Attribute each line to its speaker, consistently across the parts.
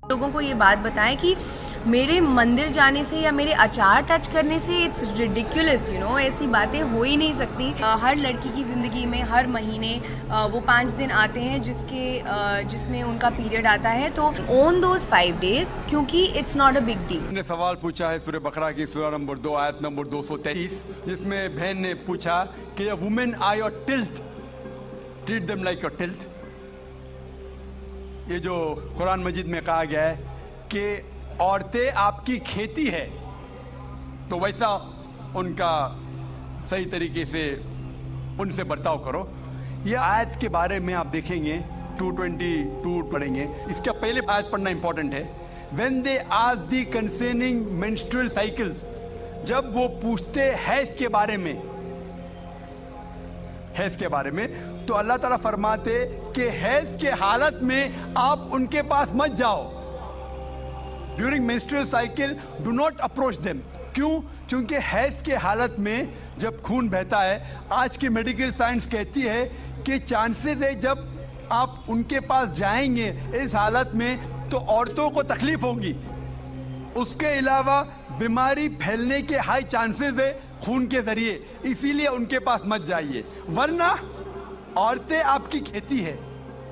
Speaker 1: لوگوں کو یہ بات بتائیں کہ میرے مندر جانے سے یا میرے اچار ٹچ کرنے سے اٹس ریڈیکولس، ایسی باتیں ہو ہی نہیں سکتی. ہر لڑکی کی زندگی میں ہر مہینے وہ 5 دن آتے ہیں جس میں ان کا پیریڈ آتا ہے، تو اون دوز 5 days کیونکہ it's not a big deal.
Speaker 2: نے سوال پوچھا ہے سورہ بقرہ کی سورہ نمبر 2 آیت نمبر 223، جس میں بہن نے پوچھا کہ women are your tilth, treat them like your tilth. یہ جو قرآن مجید میں کہا گیا ہے کہ عورتیں آپ کی کھیتی ہے، تو ویسا ان کا صحیح طریقے سے ان سے برتاؤ کرو. یہ آیت کے بارے میں آپ دیکھیں گے 222 پڑھیں گے. اس کا پہلے آیت پڑھنا امپورٹنٹ ہے. when they ask the concerning menstrual cycles، جب وہ پوچھتے حیض کے بارے میں تو اللہ تعالیٰ فرماتے کہ حیض کے حالت میں آپ ان کے پاس مت جاؤ. During menstrual cycle do not approach them. کیوں؟ کیونکہ حیض کے حالت میں جب خون بہتا ہے، آج کی میڈیکل سائنس کہتی ہے کہ چانسز ہے جب آپ ان کے پاس جائیں گے اس حالت میں تو عورتوں کو تکلیف ہوگی. اس کے علاوہ بیماری پھیلنے کے ہائی چانسز ہے خون کے ذریعے، اسی لیے ان کے پاس مت جائیے. ورنہ عورتیں آپ کی کھیتی ہے،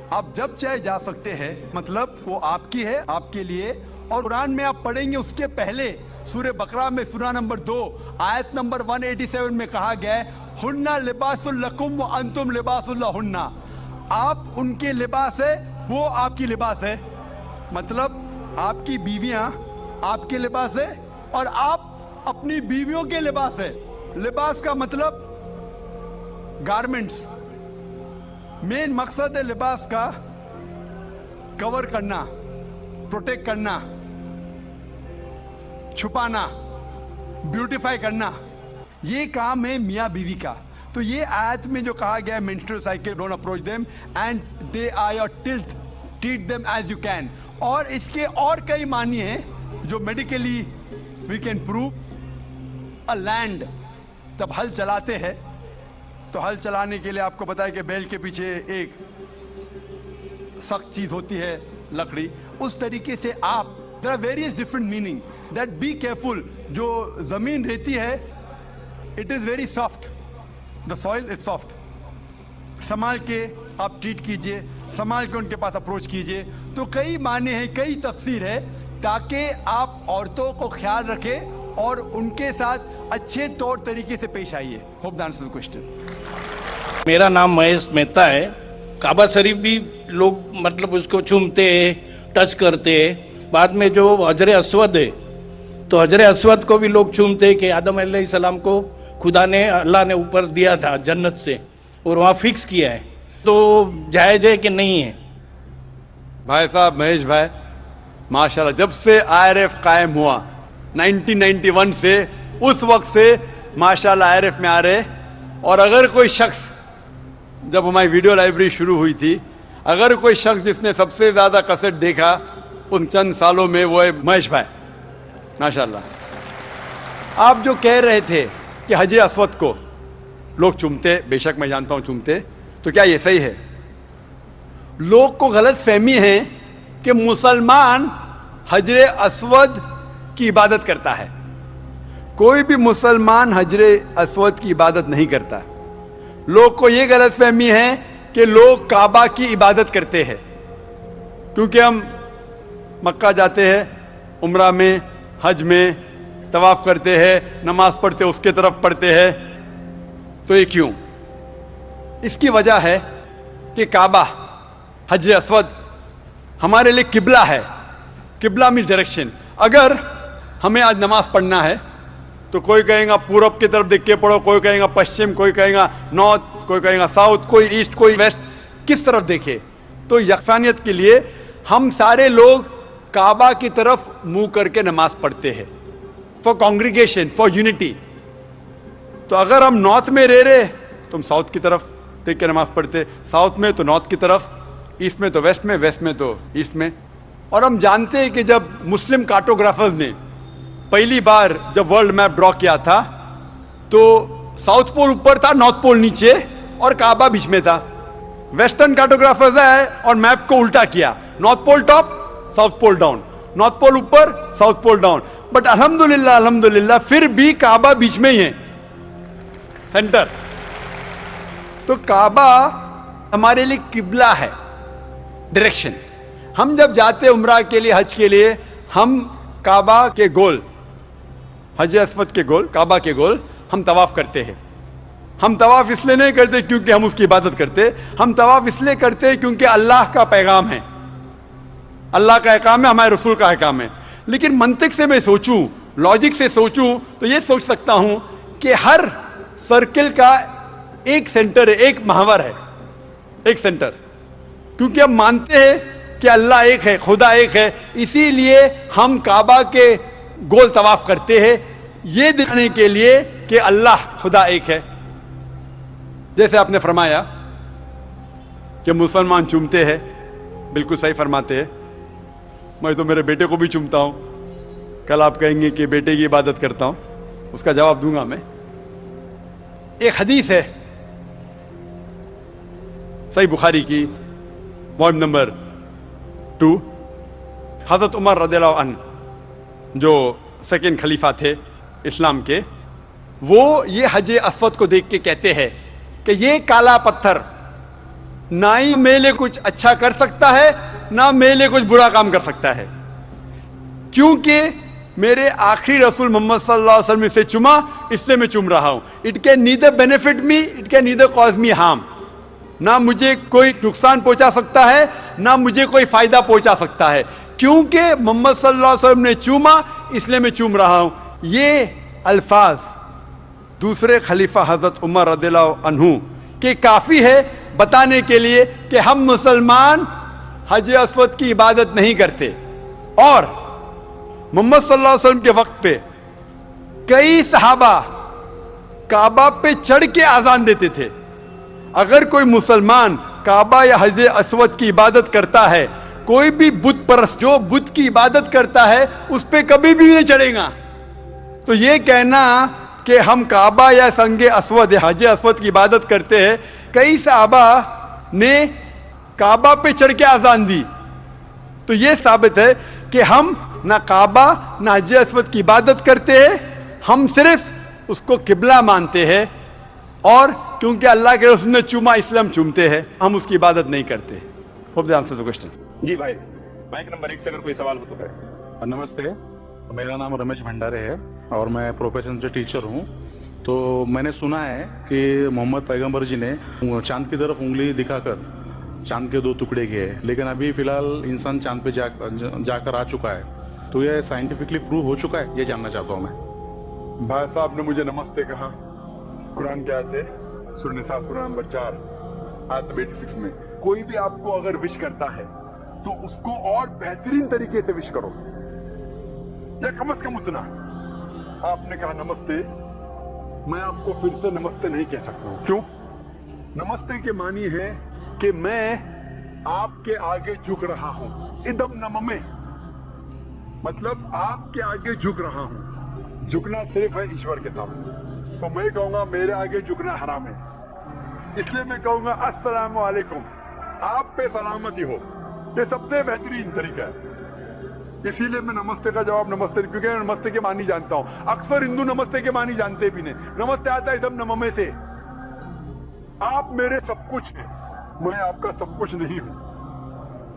Speaker 2: آپ جب چاہے جا سکتے ہیں، مطلب وہ آپ کی ہے، آپ کے لیے. اور قرآن میں آپ پڑھیں گے اس کے پہلے سورہ بقرہ میں سورہ نمبر 2 آیت نمبر 187 میں کہا گیا ہے ہن لباس لکم وانتم لباس لہن. آپ ان کے لباس ہے، وہ آپ کی لباس ہے. مطلب آپ کی بیویاں آپ کے لباس ہے اور آپ اپنی بیویوں کے لباس ہے. لباس کا مطلب گارمنٹس. مین مقصد ہے لباس کا کور کرنا، پروٹیکٹ کرنا، چھپانا، بیوٹیفائی کرنا. یہ کام ہے میاں بیوی کا. تو یہ آیت میں جو کہا گیا ہے menstrual cycle don't approach them and they are your tilth, treat them as you can. اور اس کے اور کئی معنی ہیں جو medically we can prove. a land، جب ہل چلاتے ہیں تو ہل چلانے کے لیے آپ کو پتا ہے کہ بیل کے پیچھے ایک سخت چیز ہوتی ہے، لکڑی. اس طریقے سے آپ there are various different meaning that be careful. جو زمین رہتی ہے it is very soft, the soil is soft. سنبھال کے آپ ٹریٹ کیجئے، سنبھال کے ان کے پاس اپروچ کیجئے. تو کئی معنی ہیں، کئی تفسیر ہے، تاکہ آپ عورتوں کو خیال رکھیں اور ان کے ساتھ اچھے طور طریقے سے پیش آئیے. hope that answers the question.
Speaker 3: میرا نام مہیش مہتا ہے. کعبہ شریف بھی لوگ مطلب اس کو چومتے ہیں، ٹچ کرتے ہیں. بعد میں جو حجر اسود ہے تو حجر اسود کو بھی لوگ چومتے ہیں کہ آدم علیہ السلام کو خدا نے، اللہ نے اوپر دیا تھا جنت سے اور وہاں فکس کیا ہے. تو جائز ہے کہ نہیں ہے؟
Speaker 2: بھائی صاحب مہیش بھائی، ماشاءاللہ جب سے IRF قائم ہوا 1991 سے، اس وقت سے ماشاءاللہ IRF میں آ رہے. اور اگر کوئی شخص، جب ہماری ویڈیو لائبریری شروع ہوئی تھی، اگر کوئی شخص جس نے سب سے زیادہ کیسٹ دیکھا ان چند سالوں میں، وہ ہے مہیش بھائی ماشاءاللہ. آپ جو کہہ رہے تھے کہ حجر اسود کو لوگ چومتے، بے شک میں جانتا ہوں چومتے، تو کیا یہ صحیح ہے؟ لوگ کو غلط فہمی ہے کہ مسلمان حجر اسود کی عبادت کرتا ہے. کوئی بھی مسلمان حجر اسود کی عبادت نہیں کرتا. لوگ کو یہ غلط فہمی ہے کہ لوگ کعبہ کی عبادت کرتے ہیں. کیونکہ ہم مکہ جاتے ہیں، عمرہ میں، حج میں طواف کرتے ہیں، نماز پڑھتے اس کے طرف پڑھتے ہیں. تو یہ کیوں؟ اس کی وجہ ہے کہ کعبہ، حجر اسود ہمارے لیے قبلہ ہے. قبلہ میں ڈائریکشن. اگر ہمیں آج نماز پڑھنا ہے تو کوئی کہے گا پورب کی طرف دیکھ کے پڑھو، کوئی کہے گا پشچم، کوئی کہے گا نارتھ، کوئی کہے گا ساؤتھ، کوئی ایسٹ، کوئی ویسٹ. کس طرف دیکھے؟ تو یکسانیت کے لیے ہم سارے لوگ کعبہ کی طرف منہ کر کے نماز پڑھتے ہیں، فار کانگریگیشن، فار یونٹی. تو اگر ہم نارتھ میں رہ رہے تو ہم ساؤتھ کی طرف دیکھ کے نماز پڑھتے، ساؤتھ میں تو نارتھ کی طرف، ایسٹ میں تو ویسٹ میں، ویسٹ میں تو ایسٹ میں. اور ہم جانتے ہیں کہ جب مسلم کارٹوگرافرز نے پہلی بار جب ورلڈ میپ ڈرا کیا تھا تو ساؤتھ پول اوپر تھا، نارتھ پول نیچے اور کعبہ بیچ میں تھا. ویسٹرن کارٹوگرافرز ہے اور میپ کو الٹا کیا، north pole top, south pole down, north pole ऊपर, साउथ पोल डाउन. बट अल्हम्दुलिल्लाह फिर भी काबा बीच में ही है, सेंटर. तो काबा हमारे लिए किबला है, डायरेक्शन. हम जब जाते उम्रा के लिए, हज के लिए, हम काबा के गोल, हज अस्वद के गोल, काबा के गोल हम तवाफ करते हैं. हम तवाफ इसलिए नहीं करते क्योंकि हम उसकी इबादत करते, हम तवाफ इसलिए करते हैं क्योंकि अल्लाह का पैगाम है, अल्लाह का अहकाम है, हमारे रसूल का अहकाम है. लेकिन मंतिक से मैं सोचूं, लॉजिक से सोचूं, तो ये सोच सकता हूं कि हर सर्किल का एक सेंटर है, एक महावर है, एक सेंटर. क्योंकि हम मानते हैं कि अल्लाह एक है, खुदा एक है, इसीलिए हम काबा के गोल तवाफ करते हैं, ये दिखाने के लिए कि अल्लाह खुदा एक है. जैसे आपने फरमाया कि मुसलमान चूमते हैं, बिल्कुल सही फरमाते हैं. मैं तो मेरे बेटे को भी चूमता हूं. कल आप कहेंगे कि बेटे की इबादत करता हूं, उसका जवाब दूंगा मैं. एक हदीस है सही बुखारी की, वॉल्यूम नंबर 2, हजरत उमर रज़ियल्लाहु अन्हु जो सेकंड खलीफा थे इस्लाम के, वो ये हज अस्वद को देख के कहते हैं कि ये काला पत्थर ना ही मेरे लिए कुछ अच्छा कर सकता है, ना मेरे लिए कुछ बुरा काम कर सकता है, क्योंकि मेरे आखिरी रसूल मोहम्मद सल्लल्लाहु अलैहि वसल्लम से चुमा, इसलिए मैं चुम रहा हूं. It can neither benefit me, it can neither cause me harm. ना मुझे कोई नुकसान पहुंचा सकता है, ना मुझे कोई फायदा पहुंचा सकता है, क्योंकि मोहम्मद सल्लल्लाहु अलैहि वसल्लम ने चूमा, इसलिए मैं चूम रहा हूं. ये अल्फाज दूसरे खलीफा हजरत उमर रज़ियल्लाहु अन्हु के काफी है बताने के लिए कि हम मुसलमान हज अस्वद की इबादत नहीं करते. और मोहम्मद सल्लल्लाहु अलैहि वसल्लम के वक्त पे कई सहाबा काबा पे चढ़ के आजान देते थे. अगर कोई मुसलमान काबा या हज अस्वद की इबादत करता है, कोई भी बुत परस्त जो बुत की इबादत करता है उस पे कभी भी नहीं चढ़ेगा. तो ये कहना कि हम काबा या संगे अस्वद या हज अस्वद की इबादत करते हैं, कई सहाबा ने काबा पे चढ़ के आजान दी, तो ये साबित है कि हम ना काबा ना हज अस्वद की इबादत करते हैं, हम सिर्फ उसको किबला मानते हैं. और क्योंकि अल्लाह के रसूल ने चूमा इसलिए हम चूमते हैं, हम उसकी इबादत नहीं करते. Hope the answer the question.
Speaker 4: जी भाई, माइक नंबर 1 से अगर कोई सवाल हो तो है.
Speaker 5: नमस्ते, मेरा नाम रमेश भंडारे है और मैं प्रोफेशन से टीचर हूँ. तो मैंने सुना है कि मोहम्मद पैगंबर जी ने चांद की तरफ उंगली दिखाकर चांद के 2 टुकड़े किए, लेकिन अभी फिलहाल इंसान चांद पे जाकर आ चुका है. तो ये साइंटिफिकली प्रूव हो चुका है, ये जानना चाहता हूँ मैं.
Speaker 4: भाई साहब ने मुझे नमस्ते कहा, कुरान क्या है, सूरह निसा सूरह नंबर 4 आयत 86 में, कोई भी आपको अगर विश करता है तो उसको और बेहतरीन तरीके से विश करो, या कम से कम उतना. आपने कहा नमस्ते, मैं आपको फिर से नमस्ते नहीं कह सकता हूं. क्यों? नमस्ते के मानी है कि मैं आपके आगे झुक रहा हूं, इदम नममे, मतलब आपके आगे झुक रहा हूं. झुकना सिर्फ है ईश्वर के सामने. तो मैं कहूंगा मेरे आगे झुकना हराम है, इसलिए मैं कहूंगा अस्सलामु अलैकुम, आप पे सलामती हो. ये सबसे बेहतरीन तरीका है. इसीलिए मैं नमस्ते का जवाब नमस्ते, क्योंकि मैं नमस्ते के मानी जानता हूं. अक्सर हिंदू नमस्ते के मानी जानते भी नहीं. नमस्ते आता है एकदम नममे से. आप मेरे सब कुछ हैं, मैं आपका सब कुछ नहीं हूं.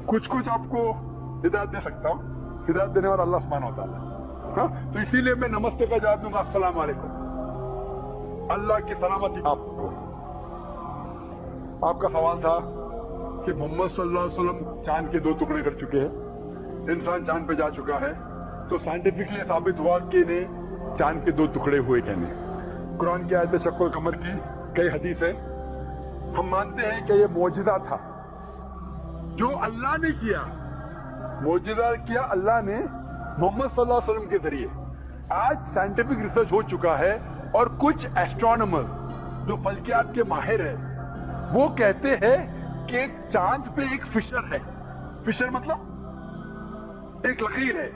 Speaker 4: कुछ कुछ आपको हिदायत दे सकता हूं, हिदायत देने वाला अल्लाह सुब्हानहू व तआला. हाँ, तो इसीलिए मैं नमस्ते का जवाब दूंगा अस्सलामु अलैकुम, अल्लाह की सलामती आपको. आपका सवाल था कि मोहम्मद सल्लल्लाहु अलैहि वसल्लम चांद के 2 टुकड़े कर चुके हैं, इंसान चांद पे जा चुका है, तो साइंटिफिकली साबित हुआ कि ने चांद के 2 टुकड़े हुए कहने. कुरान की आयत शक्ल कमर की कई हदीस है. हम मानते हैं कि ये मौजिजा था जो अल्लाह ने किया. मौजिजा किया अल्लाह ने मोहम्मद सल्लल्लाहु अलैहि वसल्लम के जरिए. आज साइंटिफिक रिसर्च हो चुका है और कुछ एस्ट्रोनॉमर्स जो फल्कियात के माहिर है वो कहते हैं कि चांद पे एक फिशर है. फिशर मतलब एक लकीर है,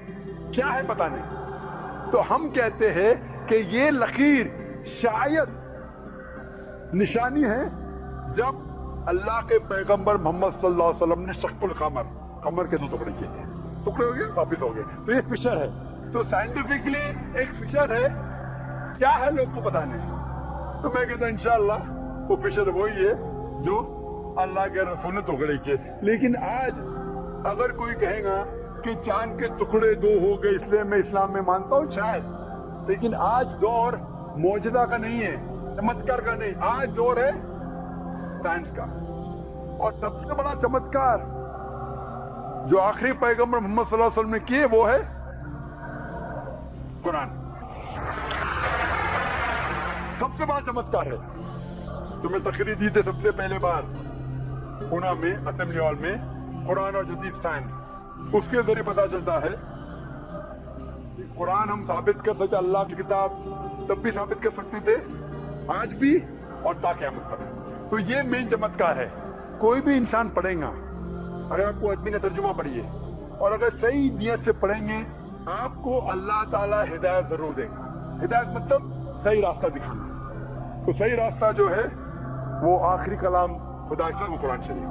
Speaker 4: क्या है पता नहीं. तो हम कहते हैं कि ये लकीर शायद निशानी है जब अल्लाह के पैगंबर मोहम्मद सल्लल्लाहु अलैहि वसल्लम ने शक्ल कमर, कमर के 2 टुकड़े किए. टुकड़े हो गए वापिस हो गए, तो ये फिशर है। तो साइंटिफिकली एक फिशर है, क्या है लोग को पता नहीं। तो मैं कहता इंशाअल्लाह वो फिशर वही है जो अल्लाह के रसूल ने टुकड़े किए। लेकिन आज अगर कोई कहेगा कि चांद के टुकड़े दो हो गए इसलिए मैं इस्लाम में मानता हूँ, शायद, लेकिन आज दौर मौजदा का नहीं है, चमत्कार का नहीं, आज दौर है साइंस का। और सबसे बड़ा चमत्कार जो आखिरी पैगंबर मोहम्मद सल्लल्लाहु अलैहि वसल्लम ने किए वो है कुरान। सबसे बड़ा चमत्कार है। तो मैं तकरीर दी थी सबसे पहले बार पुणे में असेंबली हॉल में, कुरान और जदीद साइंस, उसके जरिए पता चलता है कि कुरान हम साबित कर सकते, अल्लाह की किताब तब भी साबित कर सकते थे, आज भी और ता क़यामत तक। तो ये मेन चमत्कार है। कोई भी इंसान पढ़ेगा, अगर आपको अदबी का तर्जुमा पढ़िए और अगर सही नियत से पढ़ेंगे, आपको अल्लाह ताला हिदायत जरूर देगा। हिदायत मतलब सही रास्ता दिखाना। तो सही रास्ता जो है वो आखिरी कलाम खुदा का वो कुरान शरीफ।